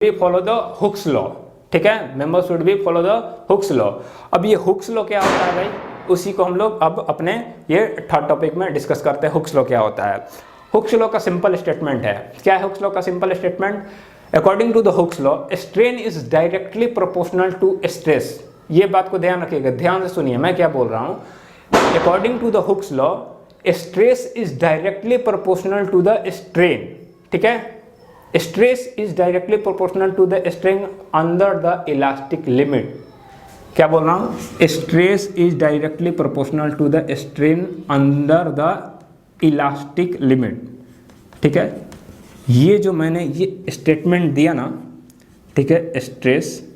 B follow the Hooke's law, ठीक है, members should be follow the Hooke's law. अब ये हुक्स लॉ क्या होता है भाई, उसी को हम लोग अब अपने ये थर्ड टॉपिक में डिस्कस करते हैं। हुक्स लॉ क्या होता है? हुक्स लॉ का सिंपल स्टेटमेंट है। क्या है हुक्स लॉ का simple statement? According to the Hooke's law, strain is directly proportional to stress. ये बात को ध्यान रखिएगा, ध्यान से सुनिए मैं क्या बोल रहा हूं। According to the Hooke's law, stress is directly proportional to the strain, ठीक है। Stress is directly proportional to the strain under the elastic limit. क्या बोल रहा हूं? Stress is directly proportional to the strain under the elastic limit, ठीक है। ये जो मैंने ये स्टेटमेंट दिया ना, ठीक है, स्ट्रेस,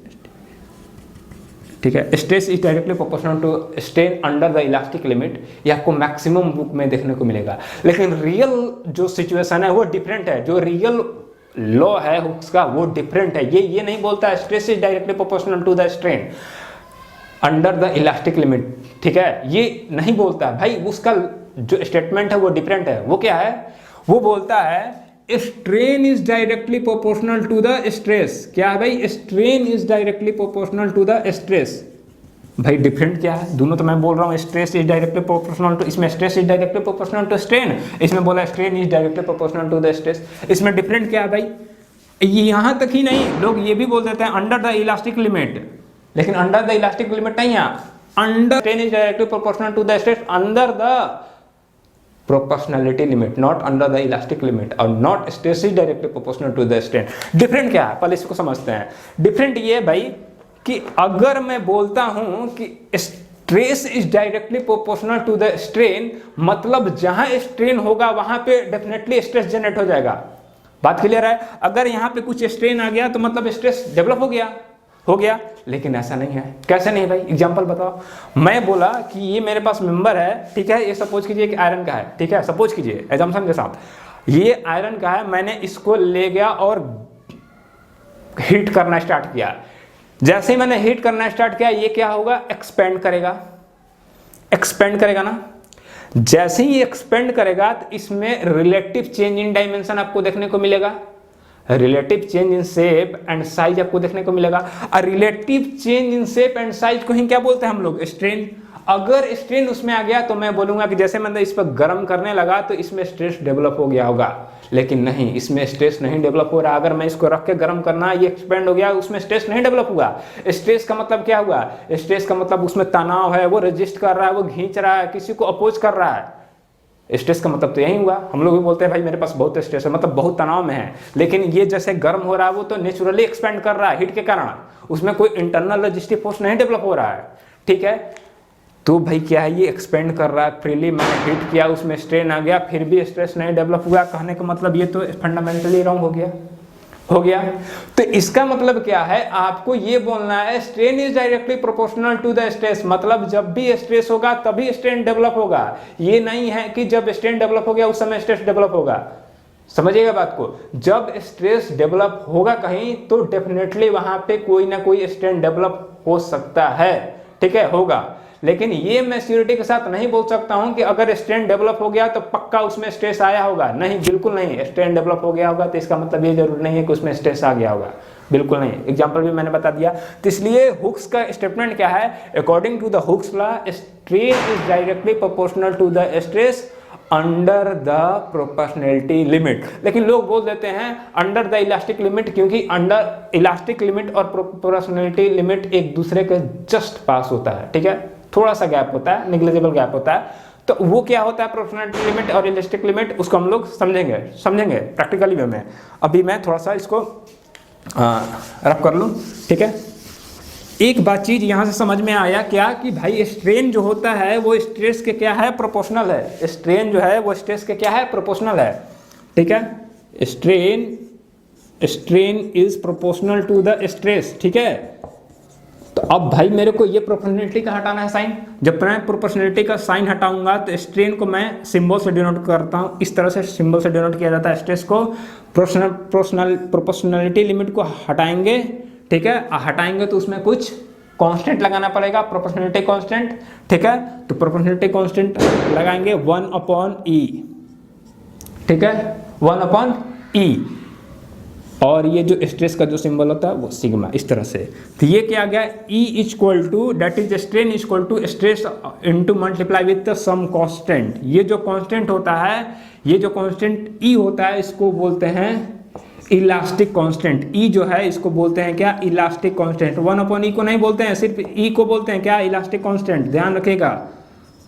ठीक है, stress is directly proportional to strain under the elastic limit, ये आपको मैक्सिमम बुक में देखने को मिलेगा। लेकिन रियल जो सिचुएशन है वो डिफरेंट है, जो रियल लॉ है हुक्स का वो डिफरेंट है। ये नहीं बोलता है stress is directly proportional to the strain under the elastic limit, ठीक है, ये नहीं बोलता है भाई। उसका जो स्टेटमेंट है वो डिफरेंट है। वो क्या है? वो बोलता है strain is directly proportional to the stress. क्या है भाई? Strain is directly proportional to the stress. भाई डिफरेंट क्या है? दोनों तो मैं बोल रहा हूँ stress is directly proportional to, इसमें stress is directly proportional to strain, इसमें बोला strain is directly proportional to the stress. इसमें डिफरेंट क्या है भाई? यहां तक ही नहीं, लोग ये भी बोल देते हैं अंडर द इलास्टिक लिमिट, लेकिन अंडर द इलास्टिक लिमिट नहीं है। Under strain is directly proportional to the stress under the proportionality limit, not under the elastic limit, और not stress is directly proportional to the strain. Different क्या है पहले इसको समझते हैं। डिफरेंट ये भाई कि अगर मैं बोलता हूं कि stress is directly proportional to the strain, मतलब जहां स्ट्रेन होगा वहां पे डेफिनेटली स्ट्रेस जनरेट हो जाएगा। बात क्लियर है? अगर यहां पे कुछ स्ट्रेन आ गया तो मतलब स्ट्रेस डेवलप हो गया। लेकिन ऐसा नहीं है। कैसे नहीं भाई? एग्जांपल बताओ। मैं बोला कि ये मेरे पास मेंबर है, ठीक है, ये सपोज कीजिए कि आयरन का है, ठीक है, सपोज कीजिए एजम्पशन के साथ ये आयरन का है, मैंने इसको ले गया और हीट करना स्टार्ट किया। जैसे ही मैंने हीट करना स्टार्ट किया, ये क्या होगा? एक्सपेंड करेगा ना। जैसे ही एक्सपेंड करेगा तो इसमें रिलेटिव चेंज इन डायमेंशन आपको देखने को मिलेगा, relative change in shape and size आपको देखने को मिलेगा। और relative change in shape and size को ही क्या बोलते हैं हम लोग? स्ट्रेन। अगर स्ट्रेन उसमें आ गया तो मैं बोलूंगा कि जैसे मैंने इस पर गर्म करने लगा तो इसमें स्ट्रेस डेवलप हो गया होगा, लेकिन नहीं, इसमें स्ट्रेस नहीं डेवलप हो रहा। अगर मैं इसको रख के गर्म करना, ये एक्सपेंड हो गया, उसमें स्ट्रेस नहीं डेवलप हुआ। स्ट्रेस का मतलब क्या हुआ? स्ट्रेस का मतलब उसमें तनाव है, वो रेजिस्ट कर रहा है, वो खींच रहा है, किसी को अपोज कर रहा है। स्ट्रेस का मतलब तो यही हुआ। हम लोग भी बोलते हैं भाई मेरे पास बहुत स्ट्रेस है, मतलब बहुत तनाव में है, लेकिन ये जैसे गर्म हो रहा है वो तो नेचुरली एक्सपेंड कर रहा है हीट के कारण, उसमें कोई इंटरनल रेजिस्टिव फोर्स नहीं डेवलप हो रहा है, ठीक है। तो भाई क्या है? ये एक्सपेंड कर रहा है फ्रीली, मैंने हीट किया, उसमें स्ट्रेन आ गया, फिर भी स्ट्रेस नहीं डेवलप हुआ। कहने का मतलब ये तो फंडामेंटली रॉन्ग हो गया। तो इसका मतलब क्या है? आपको ये बोलना है strain is directly proportional to the stress, मतलब जब भी स्ट्रेस होगा तभी स्ट्रेन डेवलप होगा। ये नहीं है कि जब स्ट्रेन डेवलप हो गया उस समय स्ट्रेस डेवलप होगा। समझिएगा बात को। जब स्ट्रेस डेवलप होगा कहीं तो डेफिनेटली वहां पे कोई ना कोई स्ट्रेन डेवलप हो सकता है, ठीक है, होगा। लेकिन ये मैं श्योरिटी के साथ नहीं बोल सकता हूं कि अगर स्ट्रेन डेवलप हो गया तो पक्का उसमें स्ट्रेस आया होगा। नहीं, बिल्कुल नहीं। स्ट्रेन डेवलप हो गया होगा तो इसका मतलब ये जरूर नहीं है कि उसमें स्ट्रेस आ गया होगा, बिल्कुल नहीं। एग्जांपल भी मैंने बता दिया। तो इसलिए हुक्स का स्टेटमेंट क्या है? According to the Hooke's law, strain is directly proportional to the stress under the proportionality limit. लेकिन लोग बोल देते हैं अंडर द इलास्टिक लिमिट, क्योंकि अंडर इलास्टिक लिमिट और प्रोपोर्शनलिटी लिमिट एक दूसरे के जस्ट पास होता है, ठीक है, थोड़ा सा गैप होता है, निग्लिजिबल गैप होता है। तो वो क्या होता है प्रोपोर्शनलिटी लिमिट और इलास्टिक लिमिट, उसको हम लोग समझेंगे प्रैक्टिकली वे में। अभी मैं थोड़ा सा इसको रफ कर लूँ, ठीक है। एक बात चीज यहाँ से समझ में आया क्या कि भाई स्ट्रेन जो होता है वो स्ट्रेस के क्या है? प्रोपोर्शनल है। स्ट्रेन जो है वो स्ट्रेस के क्या है? प्रोपोर्शनल है, ठीक है। Strain is proportional to the stress, ठीक है। तो अब भाई मेरे को ये प्रोपोर्शनलिटी का हटाना है साइन। जब मैं प्रोपोर्शनलिटी का साइन हटाऊंगा तो स्ट्रेन को मैं सिंबल से डिनोट करता हूं, इस तरह से सिंबल से डिनोट किया जाता है स्ट्रेस को। प्रोपोर्शनलिटी लिमिट को हटाएंगे, ठीक है, हटाएंगे तो उसमें कुछ कांस्टेंट लगाना पड़ेगा, प्रोपोर्शनलिटी कांस्टेंट, ठीक है। तो प्रोपोर्शनलिटी कांस्टेंट लगाएंगे 1/E, ठीक है, 1/E। और ये जो स्ट्रेस का जो सिंबल होता है वो सिग्मा, इस तरह से। तो ये क्या आ गया, E equal to that is strain equal to stress into multiply with some constant. ये जो कांस्टेंट होता है, ये जो कांस्टेंट E होता है, इसको बोलते हैं इलास्टिक कांस्टेंट। E जो है इसको बोलते हैं क्या, इलास्टिक कांस्टेंट। 1/E को नहीं बोलते हैं, सिर्फ E को बोलते हैं क्या, इलास्टिक कांस्टेंट। ध्यान रखिएगा,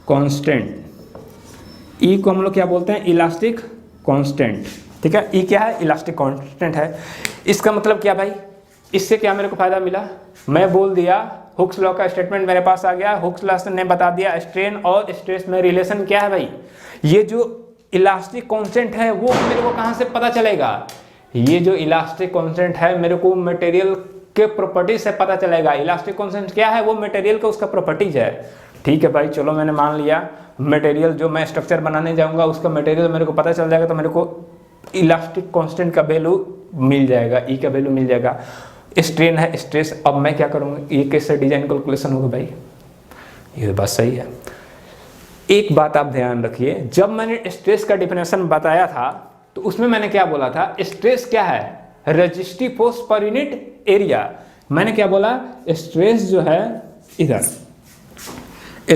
कांस्टेंट E को हम लोग क्या बोलते हैं, इलास्टिक कांस्टेंट। ठीक है, E क्या है, इलास्टिक कांस्टेंट है। इसका मतलब क्या भाई, इससे क्या मेरे को फायदा मिला, मैं बोल दिया हुक्स लॉ का स्टेटमेंट मेरे पास आ गया। हुक्स लॉ ने बता दिया स्ट्रेन और स्ट्रेस में रिलेशन क्या है भाई। ये जो इलास्टिक कांस्टेंट है वो मेरे को कहाँ से पता चलेगा, ये जो इलास्टिक कांस्टेंट है मेरे को मटेरियल के प्रॉपर्टी से पता चलेगा। इलास्टिक कांस्टेंट क्या है, वो मटेरियल का उसका प्रॉपर्टीज है। ठीक है भाई, चलो मैंने मान लिया मटेरियल जो मैं स्ट्रक्चर बनाने जाऊंगा उसका मटेरियल मेरे को पता चल जाएगा, तो मेरे को इलास्टिक कांस्टेंट का वैल्यू मिल जाएगा, E का वैल्यू मिल जाएगा। स्ट्रेन है, स्ट्रेस, अब मैं क्या करूँगा, ये कैसे डिजाइन कैलकुलेशन होगा भाई, ये बात सही है। एक बात आप ध्यान रखिए, जब मैंने स्ट्रेस का डिफिनेशन बताया था तो उसमें मैंने क्या बोला था, स्ट्रेस क्या है, resistive force per unit area. मैंने क्या बोला, स्ट्रेस जो है, इधर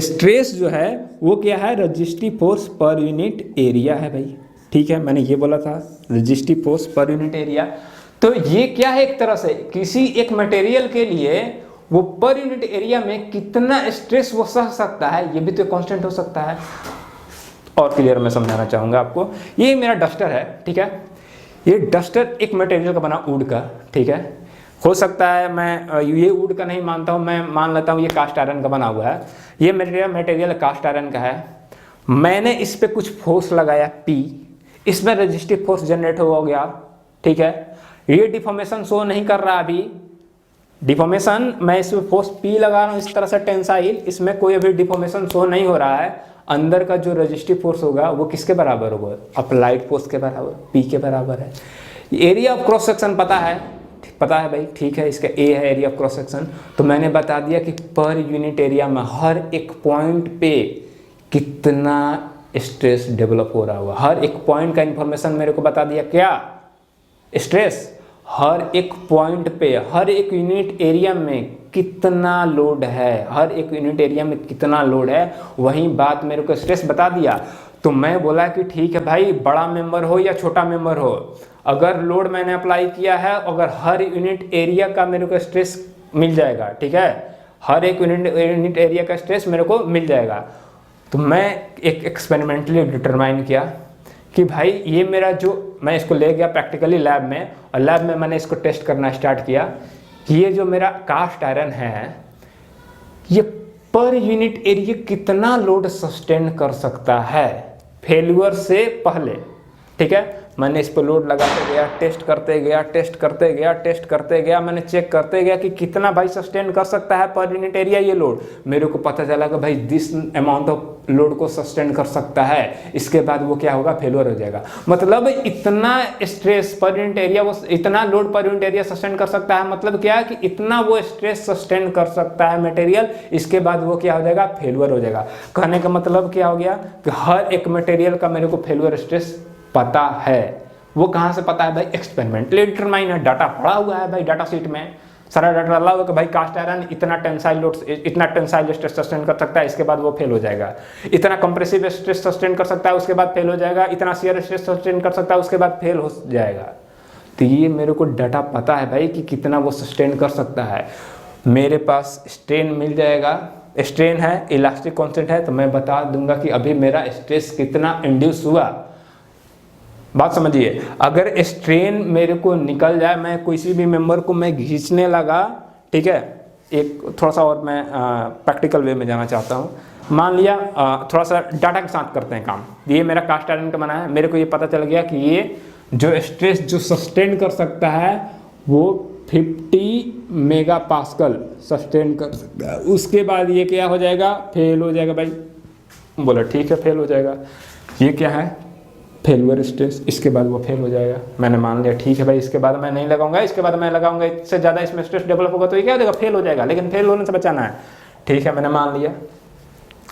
स्ट्रेस जो है वो क्या है, resistive force per unit area है भाई। ठीक है, मैंने ये बोला था resistive force per unit area. तो ये क्या है, एक तरह से किसी एक मटेरियल के लिए वो पर यूनिट एरिया में कितना स्ट्रेस वो सह सकता है, ये भी तो कांस्टेंट हो सकता है। और क्लियर मैं समझाना चाहूँगा आपको, ये मेरा डस्टर है। ठीक है, ये डस्टर एक मटेरियल का बना वुड का। ठीक है, हो सकता है मैं ये वुड का नहीं मानता हूँ, मैं मान लेता हूँ ये कास्ट आयरन का बना हुआ है। ये मटेरियल कास्ट आयरन का है, मैंने इस पर कुछ फोर्स लगाया P, इसमें रेजिस्टिव फोर्स जनरेट हो गया। ठीक है, ये डिफॉर्मेशन शो नहीं कर रहा अभी, डिफॉर्मेशन मैं इसमें फोर्स P लगा रहा हूँ इस तरह से टेंसाइल, इसमें कोई अभी डिफॉर्मेशन शो नहीं हो रहा है। अंदर का जो रेजिस्टिव फोर्स होगा वो किसके बराबर होगा, अप्लाइड फोर्स के बराबर, P के बराबर है। एरिया ऑफ क्रॉस सेक्शन पता है, पता है भाई। ठीक है, इसका A है एरिया ऑफ क्रॉस सेक्शन। तो मैंने बता दिया कि पर यूनिट एरिया में हर एक पॉइंट पे कितना स्ट्रेस डेवलप हो रहा होगा, हर एक पॉइंट का इंफॉर्मेशन मेरे को बता दिया। क्या स्ट्रेस, हर एक पॉइंट पे हर एक यूनिट एरिया में कितना लोड है, हर एक यूनिट एरिया में कितना लोड है, वही बात मेरे को स्ट्रेस बता दिया। तो मैं बोला कि ठीक है भाई, बड़ा मेंबर हो या छोटा मेंबर हो, अगर लोड मैंने अप्लाई किया है, अगर हर यूनिट एरिया का मेरे को स्ट्रेस मिल जाएगा। ठीक है, हर एक यूनिट एरिया का स्ट्रेस मेरे को मिल जाएगा। तो मैं एक एक्सपेरिमेंटली डिटरमाइन किया कि भाई ये मेरा जो, मैं इसको ले गया प्रैक्टिकली लैब में, और लैब में मैंने इसको टेस्ट करना स्टार्ट किया कि ये जो मेरा कास्ट आयरन है ये पर यूनिट एरिया कितना लोड सस्टेन कर सकता है फेल्यूर से पहले। ठीक है, मैंने इस पर लोड लगाते गया, टेस्ट करते गया, टेस्ट करते गया, टेस्ट करते गया, मैंने चेक करते गया कि कितना भाई सस्टेन कर सकता है पर यूनिट एरिया ये लोड। मेरे को पता चला कि भाई दिस अमाउंट ऑफ लोड को सस्टेन कर सकता है, इसके बाद वो क्या होगा, फेल्यूर हो जाएगा। मतलब इतना स्ट्रेस पर यूनिट एरिया, वो इतना load per unit area sustain कर सकता है, मतलब क्या है कि इतना वो स्ट्रेस सस्टेन कर सकता है मटेरियल, इसके बाद वो क्या हो जाएगा, फेल्यूर हो जाएगा। कहने का मतलब क्या हो गया कि हर एक मटेरियल का मेरे को फेल्यूर स्ट्रेस पता है। वो कहाँ से पता है भाई, एक्सपेरिमेंटली डिटरमाइन है, डाटा पड़ा हुआ है भाई, डाटा शीट में सारा डाटा डाला हुआ कि भाई कास्ट आयरन इतना टेंसाइल लोड, इतना टेंसाइल स्ट्रेस सस्टेन कर सकता है, इसके बाद वो फेल हो जाएगा। इतना कंप्रेसिव स्ट्रेस सस्टेन कर सकता है, उसके बाद फेल हो जाएगा। इतना शियर स्ट्रेस सस्टेन कर सकता है, उसके बाद फेल हो जाएगा। तो ये मेरे को डाटा पता है भाई कि कितना वो सस्टेन कर सकता है। मेरे पास स्ट्रेन मिल जाएगा, स्ट्रेन है, इलास्टिक कांस्टेंट है, तो मैं बता दूंगा कि अभी मेरा स्ट्रेस कितना इंड्यूस हुआ। बात समझिए, अगर स्ट्रेन मेरे को निकल जाए, मैं किसी भी मेंबर को मैं खींचने लगा, ठीक है, एक थोड़ा सा और मैं प्रैक्टिकल वे में जाना चाहता हूँ। मान लिया थोड़ा सा डाटा के साथ करते हैं काम। ये मेरा कास्ट आयरन का बना है, मेरे को ये पता चल गया कि ये जो स्ट्रेस जो सस्टेन कर सकता है वो 50 मेगा पास्कल सस्टेन कर सकता है। उसके बाद ये क्या हो जाएगा, फेल हो जाएगा भाई। बोला ठीक है, फेल हो जाएगा। ये क्या है, फेल्यूर स्ट्रेस, इसके बाद वो फेल हो जाएगा। मैंने मान लिया ठीक है भाई, इसके बाद मैं नहीं लगाऊंगा, इसके बाद मैं लगाऊंगा, इससे ज़्यादा इसमें स्ट्रेस डेवलप होगा तो ये क्या हो जाएगा, फेल हो जाएगा। लेकिन फेल होने से बचाना है। ठीक है, मैंने मान लिया।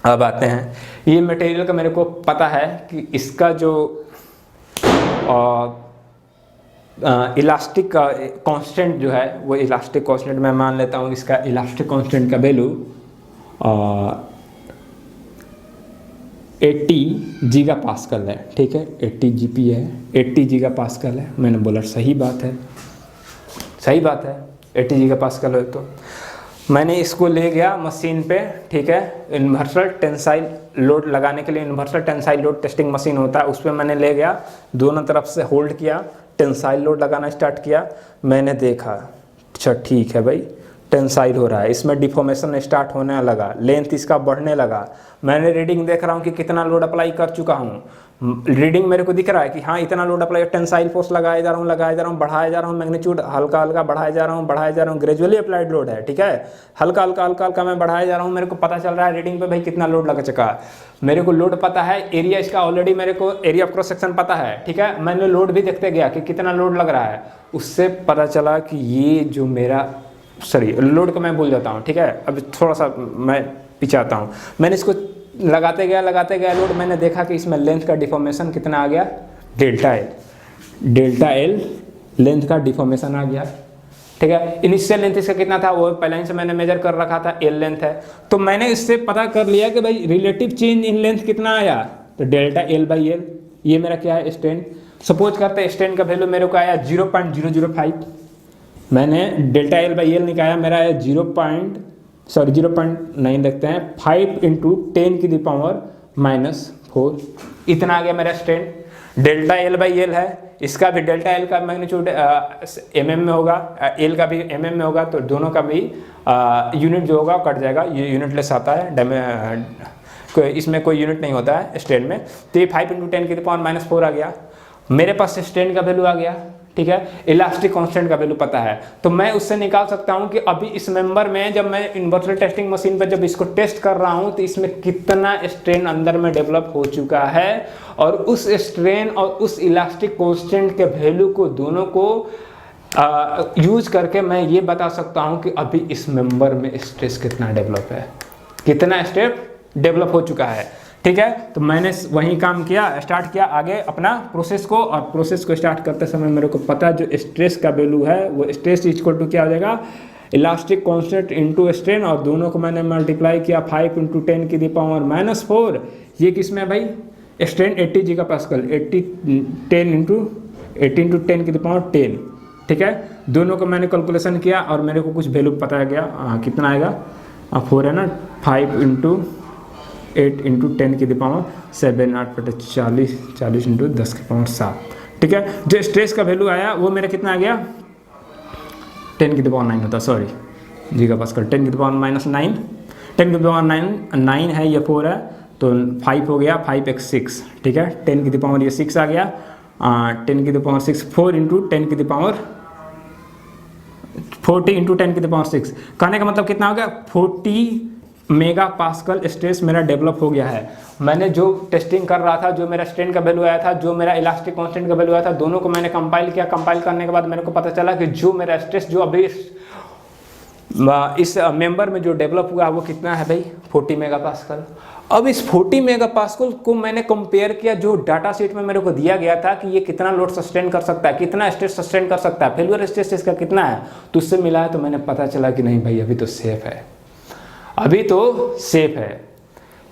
अब आते हैं, ये मटेरियल का मेरे को पता है कि इसका जो इलास्टिक का कांस्टेंट जो है वो इलास्टिक कांस्टेंट मैं मान लेता हूँ, इसका इलास्टिक कांस्टेंट का वैल्यू 80 गीगा पास्कल है। ठीक है, 80 जीपी है, 80 गीगा पास्कल है। मैंने बोला सही बात है, सही बात है, 80 गीगा पास्कल है। तो मैंने इसको ले गया मशीन पे, ठीक है, यूनिवर्सल टेंसाइल लोड लगाने के लिए universal tensile load testing machine होता है, उस पर मैंने ले गया, दोनों तरफ से होल्ड किया, टेंसाइल लोड लगाना स्टार्ट किया। मैंने देखा अच्छा ठीक है भाई टेंसाइल हो रहा है, इसमें डिफॉर्मेशन स्टार्ट होने लगा, लेंथ इसका बढ़ने लगा। मैंने रीडिंग देख रहा हूँ कि कितना लोड अप्लाई कर चुका हूँ, रीडिंग मेरे को दिख रहा है कि हाँ इतना लोड अप्लाई, टेंसाइल फोर्स लगाया जा रहा हूँ, बढ़ाया जा रहा हूँ, मैग्नीट्यूड हल्का हल्का बढ़ाया जा रहा हूँ, ग्रेजुअली अप्लाइड लोड है। ठीक है, हल्का हल्का मैं बढ़ाया जा रहा हूँ, मेरे को पता चल रहा है रीडिंग पे भाई कितना लोड लग चुका है। मेरे को लोड पता है, एरिया इसका ऑलरेडी मेरे को एरिया ऑफ क्रॉस सेक्शन पता है। ठीक है, मैंने लोड भी देखते गया कि कितना लोड लग रहा है, उससे पता चला कि ये जो मेरा लोड को मैं भूल जाता हूँ। ठीक है, अब थोड़ा सा मैं पीछे आता हूँ। मैंने इसको लगाते गया लोड, मैंने देखा कि इसमें लेंथ का डिफॉर्मेशन कितना आ गया, डेल्टा एल लेंथ का डिफॉर्मेशन आ गया। ठीक है, इनिशियल लेंथ इसका कितना था वो पहले से मैंने मेजर कर रखा था, एल लेंथ है। तो मैंने इससे पता कर लिया कि भाई रिलेटिव चेंज इन लेंथ कितना आया, तो डेल्टा एल बाई एल, ये मेरा क्या है स्ट्रेन। सपोज करते हैं स्ट्रेन का वैल्यू मेरे को आया 0.005, मैंने डेल्टा एल बाई एल निकाला, मेरा है 0.9 देखते हैं, 5 इंटू 10 की पावर -4, इतना आ गया मेरा strain. Delta L by L है, इसका भी डेल्टा एल का मैग्नीट्यूड mm में होगा, एल का भी mm में होगा, तो दोनों का भी यूनिट जो होगा कट जाएगा, ये यूनिटलेस आता है, इसमें कोई यूनिट नहीं होता है स्ट्रेन में। तो ये 5 इंटू 10 की पावर -4 आ गया, मेरे पास स्ट्रेन का वैल्यू आ गया। ठीक है, इलास्टिक कांस्टेंट का वैल्यू पता है, तो मैं उससे निकाल सकता हूं कि अभी इस मेंबर में जब मैं यूनिवर्सल टेस्टिंग मशीन पर जब इसको टेस्ट कर रहा हूं तो इसमें कितना स्ट्रेन अंदर में डेवलप हो चुका है, और उस स्ट्रेन और उस इलास्टिक कांस्टेंट के वैल्यू को दोनों को यूज करके मैं ये बता सकता हूं कि अभी इस मेंबर में स्ट्रेस कितना डेवलप है, कितना स्टेप डेवलप हो चुका है। ठीक है, तो मैंने वही काम किया, स्टार्ट किया आगे अपना प्रोसेस को, और प्रोसेस को स्टार्ट करते समय मेरे को पता जो स्ट्रेस का वैल्यू है वो स्ट्रेस इक्वल टू क्या हो जाएगा, इलास्टिक कांस्टेंट इंटू स्ट्रेन, और दोनों को मैंने मल्टीप्लाई किया 5 इंटू 10 की पावर -4। ये किसमें है भाई, स्ट्रेन 80 गीगा पास्कल, 10 इंटू 10 की पावर 10। ठीक है, दोनों को मैंने कैलकुलेशन किया और मेरे को कुछ वैल्यू पता गया, कितना आएगा 4 है ना, 5 इंटू 8 इंटू 10 की पावर 7, 8/40, 40 इंटू 10 की पावर 7। ठीक है, जो स्ट्रेस का वैल्यू आया वो मेरा कितना आ गया, 10 की पावर 9 होता, सॉरी गीगा पास्कल, 10 की पावर -9, 10 की पावर 9 है, ये 4 है, तो 5 हो गया, 5 x 6। ठीक है, 10 की पावर ये 6 आ गया, 10 की पावर 6, 4 इंटू 10 की पावर 40 इंटू 10 की पावर 6। कहने का मतलब कितना हो गया, 40 मेगा पास्कल स्ट्रेस मेरा डेवलप हो गया है। मैंने जो टेस्टिंग कर रहा था, जो मेरा स्ट्रेन का वैल्यू आया था, जो मेरा इलास्टिक कांस्टेंट का वैल्यू आया था, दोनों को मैंने कंपाइल किया। कंपाइल करने के बाद मेरे को पता चला कि जो मेरा स्ट्रेस जो अभी इस मेंबर में जो डेवलप हुआ वो कितना है भाई, 40 मेगा पास्कल। अब इस 40 मेगा पास्कल को मैंने कंपेयर किया जो डाटा शीट में मेरे को दिया गया था कि ये कितना लोड सस्टेन कर सकता है, कितना स्ट्रेस सस्टेन कर सकता है, फेल्यूर स्ट्रेस इसका कितना है, तो उससे मिला है, तो मैंने पता चला कि नहीं भाई अभी तो सेफ है, अभी तो सेफ है।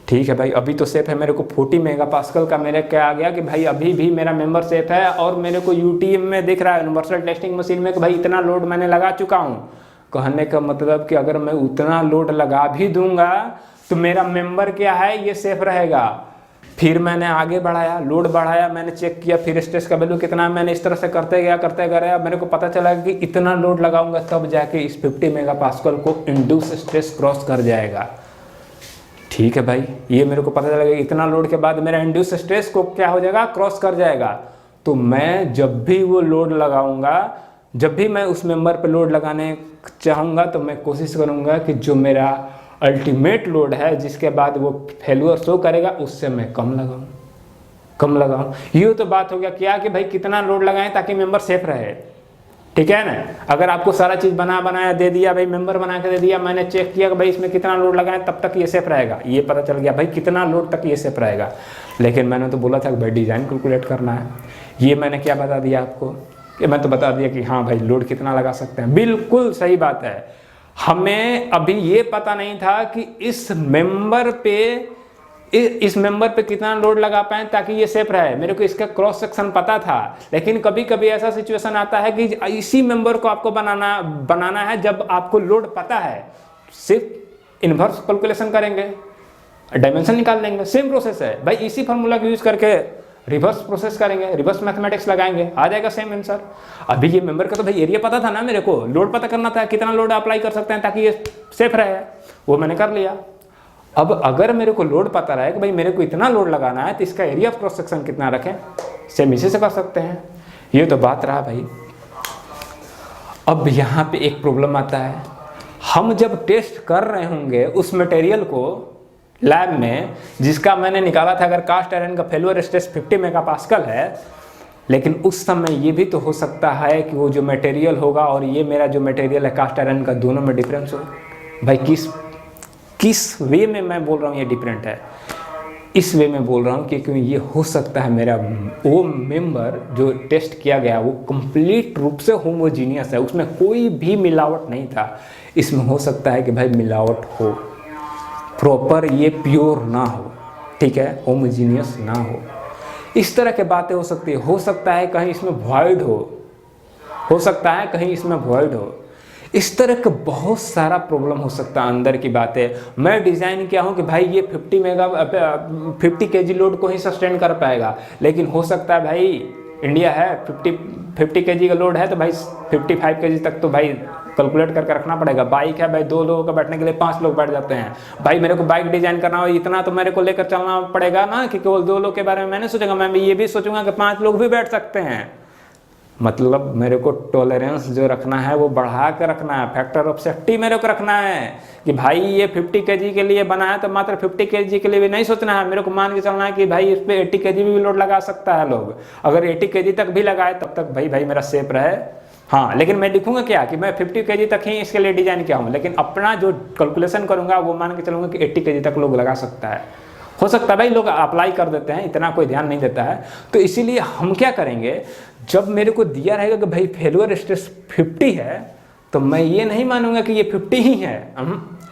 ठीक है भाई, अभी तो सेफ है। मेरे को 40 मेगा पास्कल का मेरे क्या आ गया कि भाई अभी भी मेरा मेंबर सेफ है, और मेरे को यूटीएम में दिख रहा है, यूनिवर्सल टेस्टिंग मशीन में, कि भाई इतना लोड मैंने लगा चुका हूँ। कहने का मतलब कि अगर मैं उतना लोड लगा भी दूंगा तो मेरा मेंबर क्या है, ये सेफ रहेगा। फिर मैंने आगे बढ़ाया, लोड बढ़ाया, मैंने चेक किया, फिर स्ट्रेस का वैल्यू कितना, मैंने इस तरह से करते गया, मेरे को पता चला कि इतना लोड लगाऊंगा तब जाके इस 50 मेगा पास्कल को इंड्यूस स्ट्रेस क्रॉस कर जाएगा। ठीक है भाई, ये मेरे को पता चला कि इतना लोड के बाद मेरा इंड्यूस स्ट्रेस को क्या हो जाएगा, क्रॉस कर जाएगा। तो मैं जब भी वो लोड लगाऊंगा, जब भी मैं उस मेंबर पे लोड लगाने चाहूँगा, तो मैं कोशिश करूँगा कि जो मेरा अल्टीमेट लोड है जिसके बाद वो फेल्यूर शो करेगा, उससे मैं कम लगाऊं। ये तो बात हो गया क्या कि भाई कितना लोड लगाएं ताकि मेंबर सेफ रहे। ठीक है ना, अगर आपको सारा चीज़ बनाया दे दिया, भाई मेंबर बना के दे दिया, मैंने चेक किया कि भाई इसमें कितना लोड लगाएं तब तक ये सेफ रहेगा, ये पता चल गया भाई कितना लोड तक ये सेफ रहेगा। लेकिन मैंने तो बोला था कि भाई डिज़ाइन कैलकुलेट करना है, ये मैंने क्या बता दिया आपको, कि मैं तो बता दिया कि हाँ भाई लोड कितना लगा सकते हैं। बिल्कुल सही बात है, हमें अभी ये पता नहीं था कि इस मेंबर पे कितना लोड लगा पाए ताकि ये सेफ रहे। मेरे को इसका क्रॉस सेक्शन पता था, लेकिन कभी कभी ऐसा सिचुएशन आता है कि इसी मेंबर को आपको बनाना है जब आपको लोड पता है, सिर्फ इन्वर्स कैलकुलेशन करेंगे, डायमेंशन निकाल लेंगे, सेम प्रोसेस है भाई। इसी फार्मूला को यूज करके रिवर्स प्रोसेस करेंगे, रिवर्स मैथमेटिक्स लगाएंगे, आ जाएगा सेम आंसर। अभी ये मेंबर का तो भाई एरिया पता था ना, मेरे को लोड पता करना था, कितना लोड अप्लाई कर सकते हैं ताकि ये सेफ रहे, वो मैंने कर लिया। अब अगर मेरे को लोड पता रहे कि भाई मेरे को इतना लोड लगाना है तो इसका एरिया ऑफ क्रॉस सेक्शन कितना रखें, सेम इसी से कर सकते हैं। ये तो बात रहा भाई। अब यहाँ पे एक प्रॉब्लम आता है, हम जब टेस्ट कर रहे होंगे उस मटेरियल को लैब में, जिसका मैंने निकाला था अगर कास्ट आयरन का फेल्योर स्ट्रेस 50 मेगापास्कल है, लेकिन उस समय ये भी तो हो सकता है कि वो जो मटेरियल होगा और ये मेरा जो मटेरियल है कास्ट आयरन का, दोनों में डिफरेंस हो। भाई किस वे में मैं बोल रहा हूँ ये डिफरेंट है, इस वे में बोल रहा हूँ कि क्योंकि ये हो सकता है मेरा वो मेंबर जो टेस्ट किया गया वो कंप्लीट रूप से होमोजीनियस है, उसमें कोई भी मिलावट नहीं था। इसमें हो सकता है कि भाई मिलावट हो, प्रॉपर ये प्योर ना हो, ठीक है, होमोजीनियस ना हो, इस तरह के बातें हो सकती है। हो सकता है कहीं इसमें वॉइड हो सकता है कहीं इसमें वॉइड हो, इस तरह का बहुत सारा प्रॉब्लम हो सकता है। अंदर की बातें मैं डिज़ाइन किया हूँ कि भाई ये 50 केजी लोड को ही सस्टेन कर पाएगा, लेकिन हो सकता है भाई इंडिया है 50 केजी का लोड है तो भाई 55 केजी तक तो भाई कैलकुलेट करके रखना पड़ेगा। बाइक है भाई 2 लोगों का बैठने के लिए 5 लोग बैठ जाते हैं, भाई मेरे को बाइक डिजाइन करना हो इतना तो मेरे को लेकर चलना पड़ेगा ना कि केवल 2 लोग के बारे में मैंने सोचूंगा, मैं ये भी सोचूंगा कि 5 लोग भी बैठ सकते हैं। मतलब मेरे को टॉलरेंस जो रखना है वो बढ़ा कर रखना है, फैक्टर ऑफ सेफ्टी मेरे को रखना है कि भाई ये 50 केजी के लिए बना है तो मात्र 50 केजी के लिए भी नहीं सोचना है, मेरे को मान के चलना है कि भाई इस पे 80 केजी भी लोड लगा सकता है लोग, अगर 80 केजी तक भी लगाए तब तक भाई मेरा सेफ रहे। हाँ, लेकिन मैं लिखूंगा क्या कि मैं 50 केजी तक ही इसके लिए डिजाइन किया हूँ, लेकिन अपना जो कैलकुलेशन करूंगा वो मान के चलूंगा कि 80 केजी तक लोग लगा सकता है। हो सकता है भाई लोग अप्लाई कर देते हैं, इतना कोई ध्यान नहीं देता है। तो इसीलिए हम क्या करेंगे, जब मेरे को दिया रहेगा कि भाई फेल्योर स्ट्रेस 50 है तो मैं ये नहीं मानूंगा कि ये 50 ही है,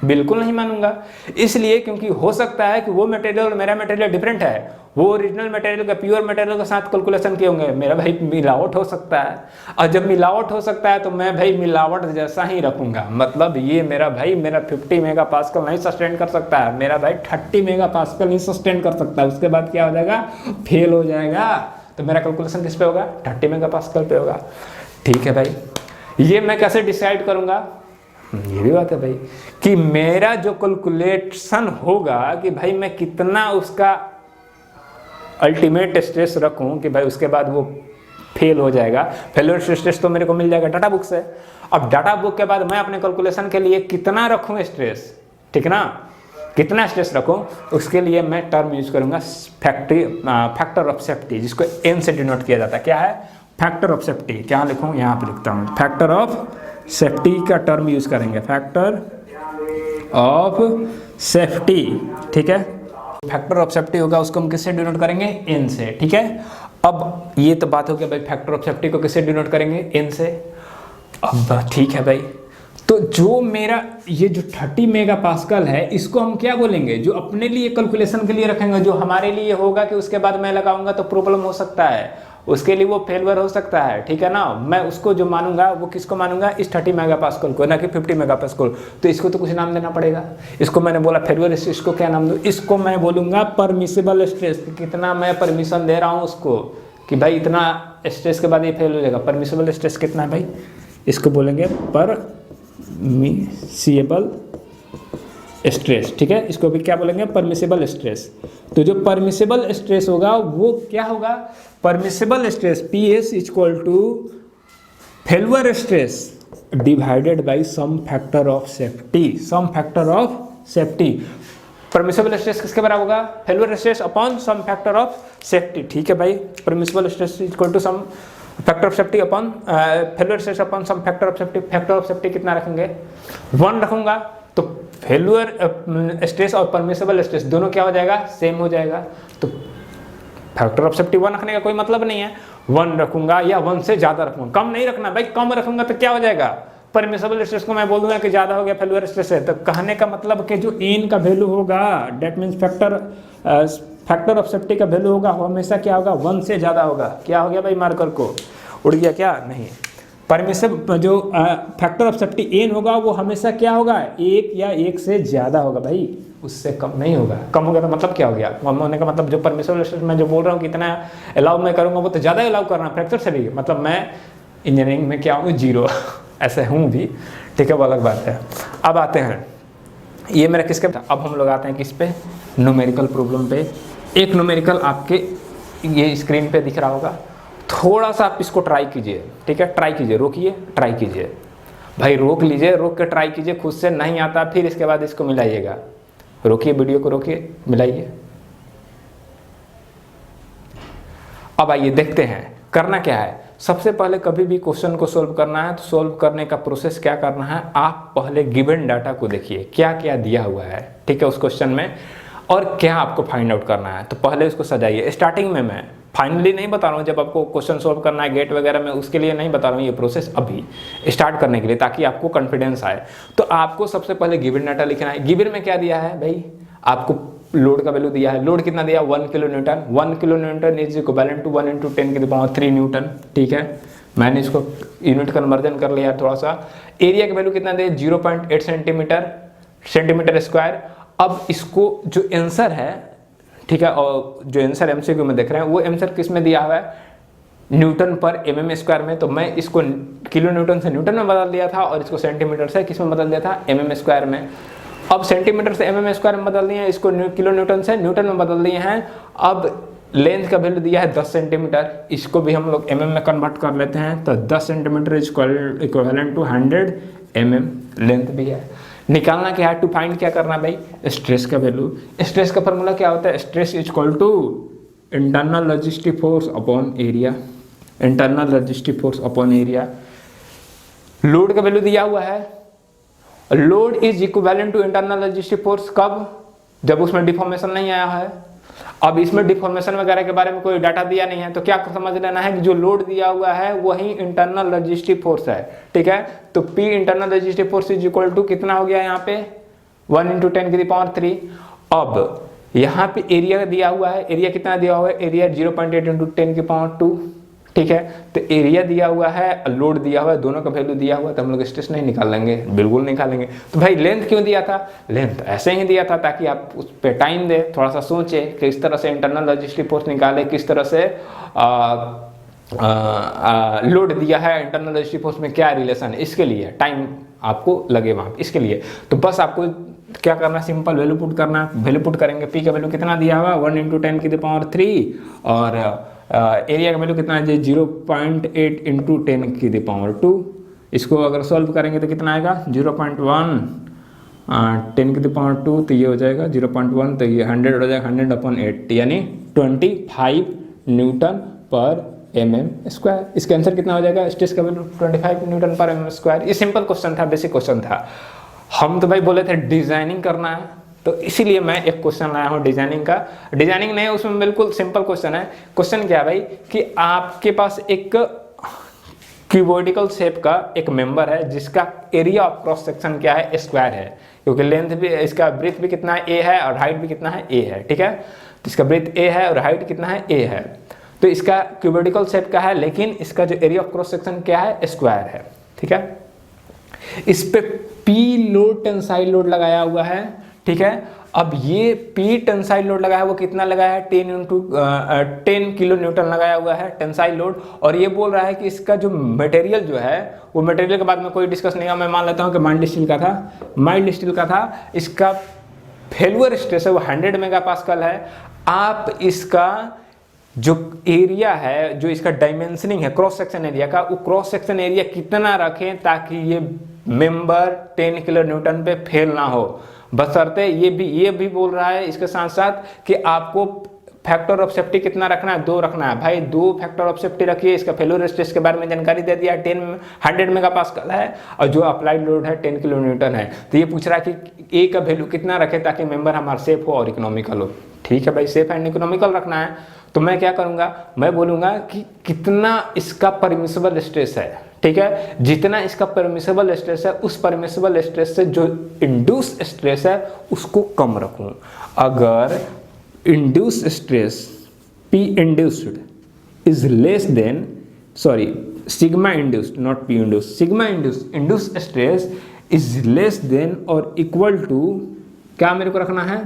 बिल्कुल नहीं मानूंगा। इसलिए क्योंकि हो सकता है कि वो मटेरियल और मेरा मटेरियल डिफरेंट है, वो ओरिजिनल मटेरियल का प्योर मटेरियल के साथ कैलकुलेशन किए होंगे, मेरा भाई मिलावट हो सकता है। और जब मिलावट हो सकता है तो मैं भाई मिलावट जैसा ही रखूंगा। मतलब ये मेरा 50 मेगापास्कल नहीं सस्टेन कर सकता है, मेरा भाई 30 मेगापास्कल नहीं सस्टेन कर सकता है। उसके बाद क्या हो जाएगा, फेल हो जाएगा। तो मेरा कैलकुलेशन किस पे होगा, 30 मेगापास्कल पे होगा। ठीक है भाई, ये मैं कैसे डिसाइड करूंगा, ये भी बात है भाई कि मेरा जो कैलकुलेशन होगा कि भाई मैं कितना उसका अल्टीमेट स्ट्रेस रखूं कि भाई उसके बाद वो फेल हो जाएगा। फेलियर स्ट्रेस तो मेरे को मिल जाएगा डाटा बुक से। अब डाटा बुक के बाद मैं अपने कैलकुलेशन के लिए कितना रखूं स्ट्रेस, ठीक ना, कितना स्ट्रेस रखूं, उसके लिए मैं टर्म यूज करूंगा फैक्टर ऑफ सेफ्टी, जिसको एन से डिनोट किया जाता है। क्या है, फैक्टर ऑफ सेफ्टी। क्या लिखूं, यहाँ पे लिखता हूँ, फैक्टर ऑफ सेफ्टी का टर्म यूज करेंगे, फैक्टर ऑफ सेफ्टी। ठीक है, फैक्टर ऑफ सेफ्टी होगा, उसको हम किससे डिनोट करेंगे, एन से। ठीक है, अब ये तो बात हो गया भाई, फैक्टर ऑफ सेफ्टी को किससे डिनोट करेंगे, एन से। अब ठीक है भाई, तो जो मेरा ये जो 30 मेगापास्कल है इसको हम क्या बोलेंगे, जो अपने लिए कैलकुलेशन के लिए रखेंगे, जो हमारे लिए होगा कि उसके बाद मैं लगाऊंगा तो प्रॉब्लम हो सकता है, उसके लिए वो फेलवर हो सकता है। ठीक है ना, मैं उसको जो मानूंगा वो किसको मानूंगा, इस 30 मेगापास्कल को, ना कि 50 मेगापास्कल। तो इसको तो कुछ नाम देना पड़ेगा। इसको मैंने बोला फेलवर, इसको क्या नाम दूं, इसको मैं बोलूंगा परमिसिबल स्ट्रेस। कितना मैं परमिशन दे रहा हूँ उसको कि भाई इतना स्ट्रेस के बाद ये फेल हो जाएगा। परमिसिबल स्ट्रेस कितना है भाई, इसको बोलेंगे परमिसिबल स्ट्रेस। ठीक है, इसको भी क्या बोलेंगे, परमिसिबल स्ट्रेस। तो जो परमिसिबल स्ट्रेस होगा वो क्या होगा, permissible stress PS equal to failure stress divided by some factor of safety. Some factor of safety, permissible stress किसके बराबर होगा, failure stress upon some factor of safety. ठीक है भाई, permissible stress equal to some factor of safety upon failure stress upon some factor of safety. Factor of safety कितना रखेंगे, 1 रखूंगा, तो फेल्योर स्ट्रेस और परमिसिबल स्ट्रेस दोनों क्या हो जाएगा, सेम हो जाएगा। तो फैक्टर ऑफ सेफ्टी 1 रखने का कोई मतलब नहीं है, 1 रखूंगा या 1 से ज्यादा रखूंगा, कम नहीं रखना भाई, कम रखूंगा तो क्या हो जाएगा, परमिसेबल स्ट्रेस को मैं बोल दूंगा कि ज्यादा हो गया फेल्योर स्ट्रेस है, तो कहने का मतलब कि जो एन का वैल्यू होगा, that means factor of safety का वैल्यू होगा वो हमेशा क्या होगा, 1 से ज्यादा होगा। क्या हो गया भाई, मार्कर को उड़ गया क्या, नहीं, परमिसिबल जो फैक्टर ऑफ सेफ्टी एन होगा वो हमेशा क्या होगा, 1 या 1 से ज्यादा होगा भाई, उससे कम नहीं होगा। कम हो गया तो मतलब क्या हो गया, कम होने का मतलब जो परमिसिबल स्ट्रेस मैं जो बोल रहा हूँ कितना अलाउ मैं करूँगा वो तो ज़्यादा अलाउ करना फ्रैक्चर से भी, मतलब मैं इंजीनियरिंग में क्या हूँ, 0 ऐसे हूँ भी, ठीक है, वो अलग बात है। अब आते हैं ये मेरा किसके, अब हम लोग आते हैं किस पे, न्यूमेरिकल प्रॉब्लम पे। एक न्यूमेरिकल आपके ये स्क्रीन पे दिख रहा होगा, थोड़ा सा आप इसको ट्राई कीजिए, ठीक है, ट्राई कीजिए, रोकिए, ट्राई कीजिए भाई, रोक लीजिए, रोक के ट्राई कीजिए, खुद से नहीं आता फिर इसके बाद इसको मिलाइएगा, रोकिए, वीडियो को रोकिए, मिलाइए। अब आइए देखते हैं करना क्या है। सबसे पहले कभी भी क्वेश्चन को सोल्व करना है तो सोल्व करने का प्रोसेस क्या करना है, आप पहले गिवन डाटा को देखिए क्या क्या दिया हुआ है, ठीक है, उस क्वेश्चन में, और क्या आपको फाइंड आउट करना है, तो पहले उसको सजाइए। स्टार्टिंग में मैं फाइनली नहीं बता रहा हूँ, जब आपको क्वेश्चन सोल्व करना है गेट वगैरह में, उसके लिए नहीं बता रहा हूँ, ये प्रोसेस अभी स्टार्ट करने के लिए, ताकि आपको कॉन्फिडेंस आए। तो आपको सबसे पहले गिवन डाटा लिखना है। गिवन में क्या दिया है भाई, आपको लोड का वैल्यू दिया है, लोड कितना दिया, 1 kilo newton, 1 kilo newton is equivalent to 1 × 10⁻³ newton, ठीक है, मैंने इसको यूनिट कन्वर्जन कर लिया थोड़ा सा। एरिया का वैल्यू कितना दिया, 0.8 सेंटीमीटर स्क्वायर। अब इसको जो आंसर है, ठीक है, और जो आंसर एमसीक्यू में देख रहे हैं वो आंसर किस में दिया हुआ है, न्यूटन पर mm स्क्वायर में, तो मैं इसको किलो न्यूटन से न्यूटन में बदल दिया था और इसको सेंटीमीटर से किस में बदल दिया था, mm स्क्वायर में। अब सेंटीमीटर से mm स्क्वायर में बदल दिए हैं, इसको किलो न्यूटन से न्यूटन में बदल दिए हैं। अब लेंथ का वैल्यू दिया है 10 सेंटीमीटर, इसको भी हम लोग mm में कन्वर्ट कर लेते हैं, तो 10 centimetre is equivalent to 100 mm length भी है। निकालना क्या है, टू फाइंड क्या करना भाई, स्ट्रेस का वैल्यू। स्ट्रेस का फॉर्मूला क्या होता है, stress is equal to internal resistive force upon area, internal resistive force upon area. Load का वैल्यू दिया हुआ है, load is equivalent to internal resistive force, कब, जब उसमें डिफॉर्मेशन नहीं आया है। अब इसमें डिफॉर्मेशन वगैरह के बारे में कोई डाटा दिया नहीं है, तो क्या समझ लेना है कि जो लोड दिया हुआ है वही इंटरनल रेजिस्टिव फोर्स है, ठीक है। तो P internal resistive force is equal to कितना हो गया यहाँ पे, 1 × 10⁻³। अब यहाँ पे एरिया दिया हुआ है, एरिया कितना दिया हुआ है, एरिया 0.8 × 10⁻², ठीक है। तो एरिया दिया हुआ है, लोड दिया हुआ है, दोनों का वैल्यू दिया हुआ है, तो हम लोग स्ट्रेस नहीं निकालेंगे, बिल्कुल निकालेंगे। तो भाई लेंथ क्यों दिया था, लेंथ ऐसे ही दिया था ताकि आप उस पर टाइम दे, थोड़ा सा सोचे किस तरह से इंटरनल रेजिस्टिव फोर्स निकाले, किस तरह से लोड दिया है, इंटरनल रेजिस्टिव फोर्स में क्या रिलेशन है, इसके लिए टाइम आपको लगे वहाँ, इसके लिए। तो बस आपको क्या करना, सिंपल वैल्यू पुट करना, वैल्यू पुट करेंगे। P का वैल्यू कितना दिया हुआ, 1 × 10⁻³ और एरिया का वैल्यू कितना है, 0.8 × 10⁻²। इसको अगर सॉल्व करेंगे तो कितना आएगा, 0.1 10⁻², तो ये हो जाएगा 0.1, तो ये 100 हो जाएगा, 100/8 यानी 25 न्यूटन पर mm स्क्वायर। इसका आंसर कितना हो जाएगा, स्ट्रेस का वैल्यू 25 न्यूटन पर mm स्क्वायर। ये सिंपल क्वेश्चन था, बेसिक क्वेश्चन था। हम तो भाई बोले थे डिजाइनिंग करना है, तो इसीलिए मैं एक क्वेश्चन लाया हूँ डिजाइनिंग का। डिजाइनिंग नहीं, उसमें बिल्कुल सिंपल क्वेश्चन है। क्वेश्चन क्या है भाई कि आपके पास एक क्यूबोइडिकल शेप का एक मेंबर है जिसका एरिया ऑफ क्रॉस सेक्शन क्या है, स्क्वायर है, क्योंकि लेंथ भी, इसका ब्रेथ भी कितना है, a है, और हाइट भी कितना है, a है, ठीक है। तो इसका ब्रेथ a है और हाइट कितना है, a है। तो इसका क्यूबोइडिकल शेप का है, लेकिन इसका जो एरिया ऑफ क्रॉस सेक्शन क्या है, स्क्वायर है, ठीक है। इस पे P लोड टेंसाइल लोड लगाया हुआ है, ठीक है। अब ये P टेंसाइल लोड लगाया है, वो कितना लगाया है, 10 किलो न्यूटन लगाया हुआ है टेंसाइल लोड। और ये बोल रहा है कि इसका जो मटेरियल जो है, वो मटेरियल के बाद में कोई डिस्कस नहीं है, मैं मान लेता हूँ कि माइल्ड स्टील का था, माइल्ड स्टील का था। इसका फेल्यूर स्ट्रेस है वो 100 मेगापास्कल है। आप इसका जो एरिया है, जो इसका डायमेंशनिंग है क्रॉस सेक्शन एरिया का, वो क्रॉस सेक्शन एरिया कितना रखें ताकि ये मेंबर 10 किलो न्यूटन पे फेल ना हो। बशर्ते ये भी बोल रहा है इसके साथ साथ कि आपको फैक्टर ऑफ सेफ्टी कितना रखना है, 2 रखना है। भाई 2 फैक्टर ऑफ सेफ्टी रखिए। इसका फेल्योर स्ट्रेस के बारे में जानकारी दे दिया, 100 मेगापास्कल है और जो अप्लाइड लोड है 10 किलो न्यूटन है। तो ये पूछ रहा है कि ए का वैल्यू कितना रखे ताकि मेंबर हमारा सेफ हो और इकोनॉमिकल हो। ठीक है भाई, सेफ एंड इकोनॉमिकल रखना है। तो मैं क्या करूँगा, मैं बोलूँगा कि कितना इसका परमिसिबल स्ट्रेस है, ठीक है, जितना इसका परमिसिबल स्ट्रेस है उस परमिसिबल स्ट्रेस से जो इंड्यूस स्ट्रेस है उसको कम रखूँ। अगर induce stress P induced is less than, sorry, sigma induced, not P induced, sigma induced stress is less than or equal to, क्या मेरे को रखना है,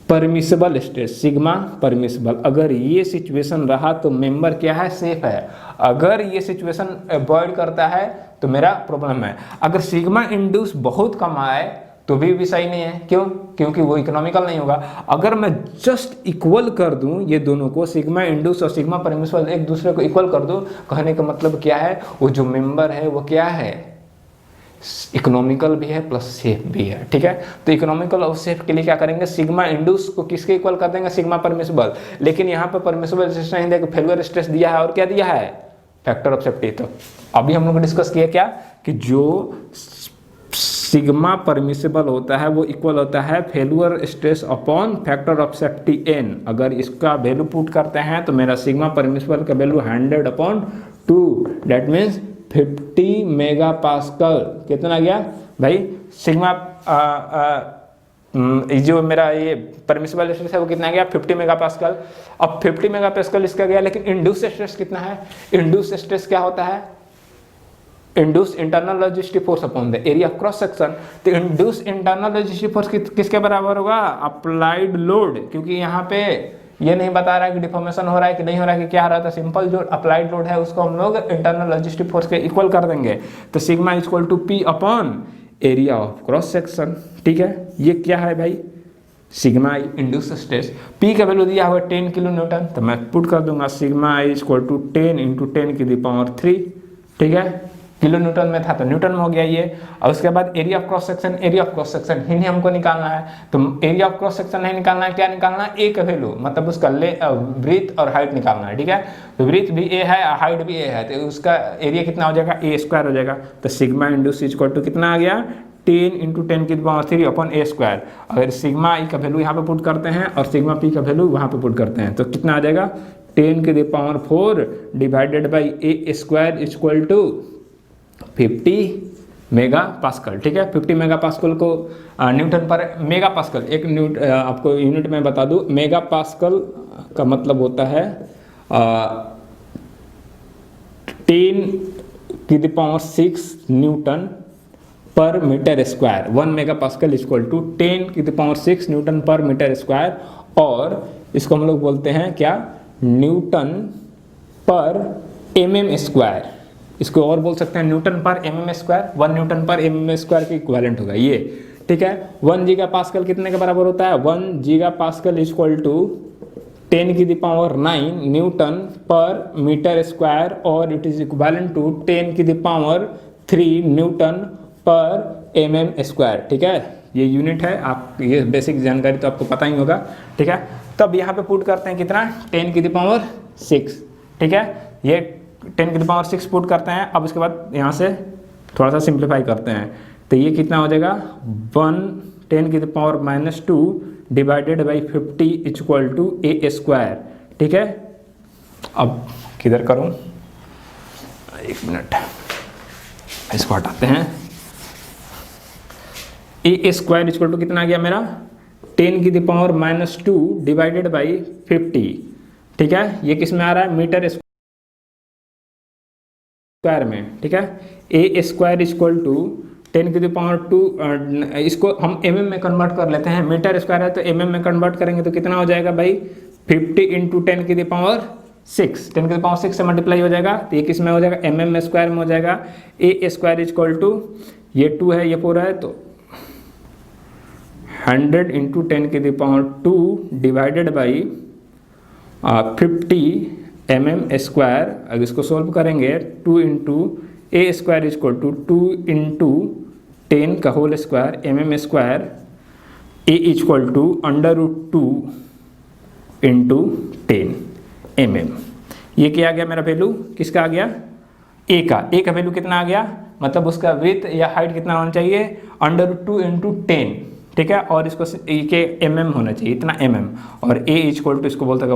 परमिसिबल स्ट्रेस, सिग्मा परमिसिबल। अगर ये सिचुएशन रहा तो मेंबर क्या है, सेफ है। अगर ये सिचुएशन अवॉइड करता है तो मेरा प्रॉब्लम है। अगर सिग्मा इंड्यूस बहुत कम आए तो भी सही नहीं है। क्यों? क्योंकि वो इकोनॉमिकल नहीं होगा। अगर मैं जस्ट इक्वल कर दूं ये दोनों को, सिग्मा इंड्यूस और सिग्मा परमिसिबल एक दूसरे को इक्वल कर दूं, कहने का मतलब क्या है, वो जो मेंबर है वो क्या है, इकोनॉमिकल भी है प्लस सेफ भी है, ठीक है। तो इकोनॉमिकल और सेफ के लिए क्या करेंगे, सिग्मा इंड्यूस को किसके इक्वल कर देंगे, सिग्मा परमिसिबल। लेकिन यहाँ पे परमिसिबल स्ट्रेस नहीं देगा, फेल्योर स्ट्रेस दिया है और क्या दिया है, फैक्टर ऑफ सेफ्टी। तो अभी हम लोग डिस्कस किया क्या कि जो सिग्मा परमिसिबल होता है वो इक्वल होता है failure stress upon factor of safety n। अगर इसका वैल्यू पुट करते हैं तो मेरा सिग्मा परमिसिबल का value 100/2, that means 50 mega pascal. कितना गया भाई, सिग्मा जो मेरा ये परमिसिबल स्ट्रेस है वो कितना गया, 50 मेगा पास्कल। अब 50 मेगा पास्कल इसका गया, लेकिन इंड्यूस स्ट्रेस कितना है, इंड्यूस स्ट्रेस क्या होता है, induce internal logistic force upon the area of cross section. तो इंड्यूस इंटरनल लॉजिस्टिक फोर्स किसके बराबर होगा, अप्लाइड लोड। क्योंकि यहाँ पे ये नहीं बता रहा है कि डिफॉर्मेशन हो रहा है कि नहीं हो रहा है कि क्या हो रहा है, तो सिंपल जो अप्लाइड लोड है उसको हम लोग इंटरनल लॉजिस्टिक फोर्स के इक्वल कर देंगे। तो sigma equal to P upon area of cross section, ठीक है। ये क्या है भाई, सिग्मा इंड्यूस स्ट्रेस। P का वैल्यू दिया हुआ 10 किलो न्यूटन, तो मैं पुट कर दूंगा सिग्मा इक्वल टू 10 × 10⁻3, ठीक है। किलो न्यूटन में था तो न्यूटन में हो गया ये। और उसके बाद area of cross section, area of cross section ही हमको निकालना है। तो एरिया ऑफ क्रॉस सेक्शन नहीं निकालना है, क्या निकालना है, ए का वैल्यू, मतलब उसका ब्रीथ और हाइट निकालना है, ठीक है। तो ब्रीथ भी ए है, हाइट भी ए है, तो उसका एरिया कितना हो जाएगा, A² हो जाएगा। तो सिग्मा इंड्यूस इक्वल टू कितना आ गया, 10 × 10⁻3 अपॉन A²। अगर सिग्मा ई का वैल्यू यहाँ पे पुट करते हैं और सिग्मा पी का वैल्यू वहाँ पे पुट करते हैं तो कितना आ जाएगा, 10⁻4 divided by A² equal to 50 mega pascal, ठीक है। 50 मेगा पास्कल को न्यूटन पर मेगा पास्कल, एक आपको यूनिट में बता दूं, मेगा पास्कल का मतलब होता है 10⁻6 न्यूटन पर metre square. 1 mega pascal equal to 10⁻6 newton पर मीटर स्क्वायर, और इसको हम लोग बोलते हैं क्या, न्यूटन पर mm स्क्वायर। इसको और बोल सकते हैं न्यूटन पर mm स्क्वायर, 1 न्यूटन पर mm स्क्वायर के इक्विवेलेंट होगा ये, ठीक है। 1 गीगा पास्कल कितने के बराबर होता है, 1 giga pascal equal to 10⁹ newton पर मीटर स्क्वायर, और it is equivalent to 10⁻³ newton पर mm स्क्वायर, ठीक है। ये यूनिट है, आप ये बेसिक जानकारी तो आपको पता ही होगा, ठीक है। तब यहाँ पे पुट करते हैं कितना, 10⁻6, ठीक है। ये 10⁻6 पुट करते हैं। अब उसके बाद यहाँ से थोड़ा सा सिंप्लीफाई करते हैं तो ये कितना हो जाएगा, 1 10⁻² divided by 50 equal to A², ठीक है। अब किधर करूँ, एक मिनट, इसको हटाते हैं। A² इक्वल टू कितना आ गया मेरा, 10⁻² डिवाइडेड बाई 50, ठीक है। ये किस में आ रहा है, मीटर स्क्वायर में, ठीक है। A² इक्वल टू 10⁻², इसको हम mm में कन्वर्ट कर लेते हैं, मीटर स्क्वायर है तो mm में कन्वर्ट करेंगे तो कितना हो जाएगा भाई, 50 × 10⁻6, 10⁻6 से मल्टीप्लाई हो जाएगा तो ये किस में हो जाएगा, mm स्क्वायर में हो जाएगा। A² इक्वल टू, ये 2 है ये 4 है, तो 100 × 10⁻² डिवाइडेड बाई 50 mm स्क्वायर। अब इसको सोल्व करेंगे, 2 × A² इक्वल टू 2 × 10 का whole square mm square, A equal to √2 × 10 mm। ये क्या आ गया मेरा वैल्यू, किसका आ गया, A का वैल्यू कितना आ गया, मतलब उसका विड्थ या हाइट कितना होना चाहिए, √2 × 10, ठीक है, और इसको के mm होना चाहिए, इतना mm, और a इक्वल टू इसको बोलते हैं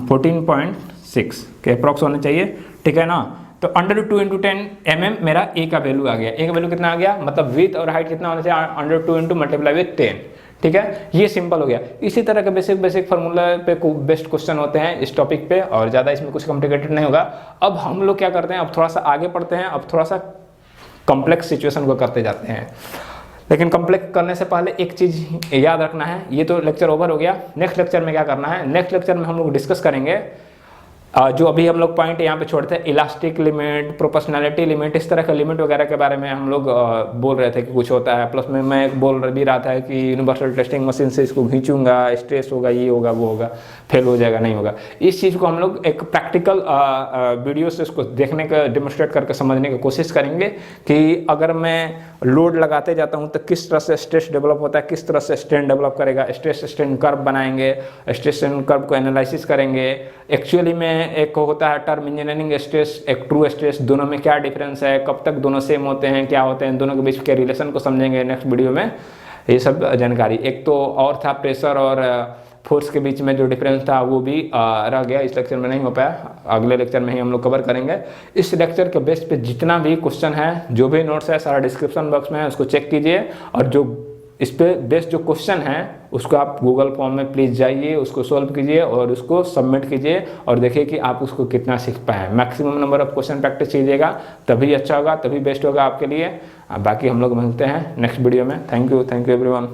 14.6 के अप्रॉक्स होना चाहिए, ठीक है ना। तो अंडर 2 इंटू 10 mm मेरा a का वैल्यू आ गया, a का वैल्यू कितना आ गया, मतलब विथ और हाइट कितना होना चाहिए, अंडर 2 इंटू मल्टीप्लाई विथ 10, ठीक है। ये सिंपल हो गया। इसी तरह के बेसिक फार्मूला पे बेस्ट क्वेश्चन होते हैं इस टॉपिक पे, और ज़्यादा इसमें कुछ कॉम्प्लिकेटेड नहीं होगा। अब हम लोग क्या करते हैं, अब थोड़ा सा आगे पढ़ते हैं, अब थोड़ा सा कॉम्प्लेक्स सिचुएशन को करते जाते हैं। लेकिन कॉम्प्लेक्स करने से पहले एक चीज़ याद रखना है, ये तो लेक्चर ओवर हो गया। नेक्स्ट लेक्चर में क्या करना है, नेक्स्ट लेक्चर में हम लोग डिस्कस करेंगे जो अभी हम लोग पॉइंट यहाँ पे छोड़ते हैं, इलास्टिक लिमिट, प्रोपोर्शनैलिटी लिमिट, इस तरह का लिमिट वगैरह के बारे में हम लोग बोल रहे थे कि कुछ होता है। प्लस में मैं बोल भी रहा था कि यूनिवर्सल टेस्टिंग मशीन से इसको खींचूंगा, स्ट्रेस होगा, ये होगा, वो होगा, फेल हो जाएगा, नहीं होगा। इस चीज़ को हम लोग एक प्रैक्टिकल वीडियो से इसको देखने का, डेमोस्ट्रेट करके समझने की कोशिश करेंगे कि अगर मैं लोड लगाते जाता हूँ तो किस तरह से स्ट्रेस डेवलप होता है, किस तरह से स्ट्रेन डेवलप करेगा, स्ट्रेस स्ट्रेन कर्व बनाएंगे, स्ट्रेस स्ट्रेन कर्व को एनालिसिस करेंगे। एक्चुअली में एक होता है टर्म इंजीनियरिंग स्ट्रेस, एक ट्रू स्ट्रेस, दोनों में क्या डिफरेंस है, कब तक दोनों सेम होते हैं, क्या होते हैं, दोनों के बीच के रिलेशन को समझेंगे नेक्स्ट वीडियो में, ये सब जानकारी। एक तो और था प्रेशर और फोर्स के बीच में जो डिफरेंस था वो भी रह गया, इस लेक्चर में नहीं हो पाया, अगले लेक्चर में ही हम लोग कवर करेंगे। इस लेक्चर के बेस पे जितना भी क्वेश्चन है, जो भी नोट्स है, सारा डिस्क्रिप्शन बॉक्स में है, उसको चेक कीजिए। और जो इस पे बेस्ड जो क्वेश्चन है उसको आप गूगल फॉर्म में प्लीज़ जाइए, उसको सॉल्व कीजिए और उसको सबमिट कीजिए, और देखिए कि आप उसको कितना सीख पाए। Maximum number of question practice कीजिएगा, तभी अच्छा होगा, तभी बेस्ट होगा आपके लिए। बाकी हम लोग मिलते हैं नेक्स्ट वीडियो में। Thank you everyone.